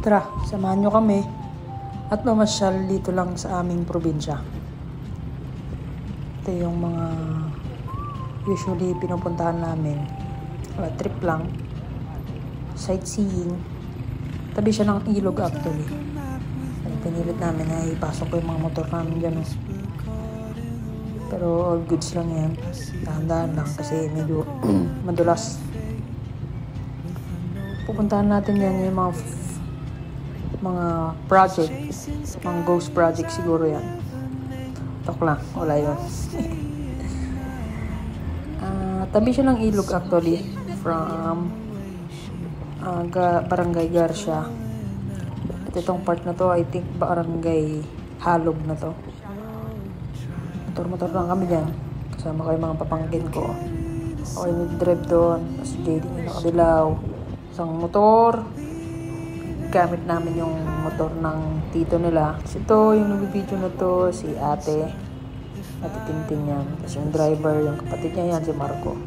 Tara, samahan nyo kami at mamasyal dito lang sa aming probinsya. Ito yung mga usually pinupuntahan namin. Trip lang. Sightseeing. Tabi siya ng ilog actually. Pinilit namin na ipasok ko yung mga motor namin dyan. Pero all goods lang yan. Dahan-dahan lang kasi medyo madulas. Pupuntahan natin yan yung mga project. Mga ghost project siguro yan. Tok lang. Wala yun. Tabi siya ng ilog actually. From Barangay Garcia. At itong part na to, I think Barangay Halog na to. Motor-motor lang kami dyan. Kasama ko yung mga papangkin ko. Ako yung nag-drive doon. Tapos JD yung nakadilaw. Isang motor. Gamit namin yung motor ng tito nila. Kasi ito, yung nag-video na to, si ate. Ate Tintin yan. Tapos yung driver, yung kapatid niya yan, si Marco.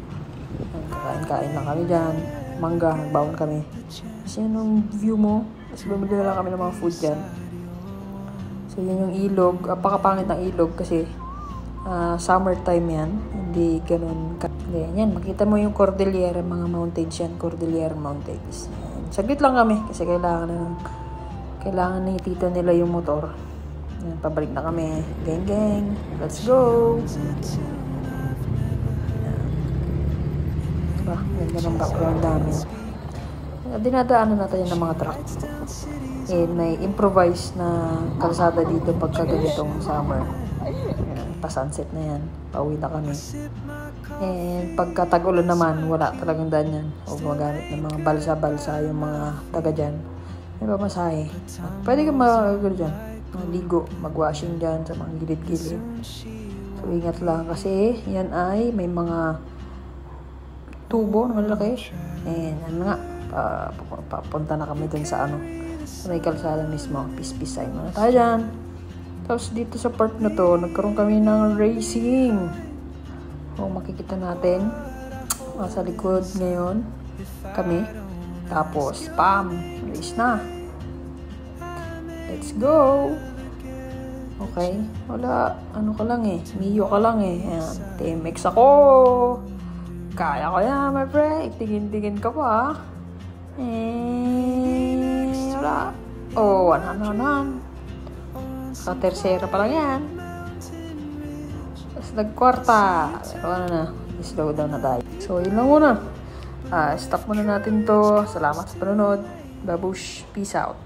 Kakain-kain lang kami dyan. Mangga, nagbaon kami. Kasi yun yung view mo. Tapos bumili na lang kami ng mga food dyan. So yun yung ilog. Apakapangit ng ilog kasi summertime yan. Hindi ganun. Yan, makita mo yung Cordillera, mga mountains yan. Cordillera Mountains. Saglit lang kami kasi kailangan ni tita nila yung motor. Yan, pabalik na kami. Gang, let's go! Diba? Ganda ng background namin. Dinadaanan natin ng mga truck. And may improvised na kalsada dito pagka ganitong summer. Yan, pa-sunset na yan. Pauwi na kami. And pagka tag-ulan naman, wala talagang daan yan. O gumagamit ng mga balsa-balsa yung mga taga dyan. May pamasahe. Pwede kang mag-agad dyan. Maligo, mag-washing dyan sa mga gilid-gilid. So ingat lang kasi yan ay may mga tubo na malaki. And ano nga, papunta na kami dun sa sa may kalsada mismo. Pispis-sign muna tayo dyan. Tapos dito sa part na to, nagkaroon kami ng racing. Makikita natin sa likod ngayon kami. Tapos, race na. Let's go! Okay. Wala, ka lang Mio ka lang Ayan. TMX ako. Kaya ko yan, my friend. Tingin-tingin ka pa. Wala. One. Sa tersera pa lang yan. Tapos nagkwarta. Pero na. Slow down na tayo. So, yun lang muna. Stop muna natin to. Salamat sa panonood. Babush. Peace out.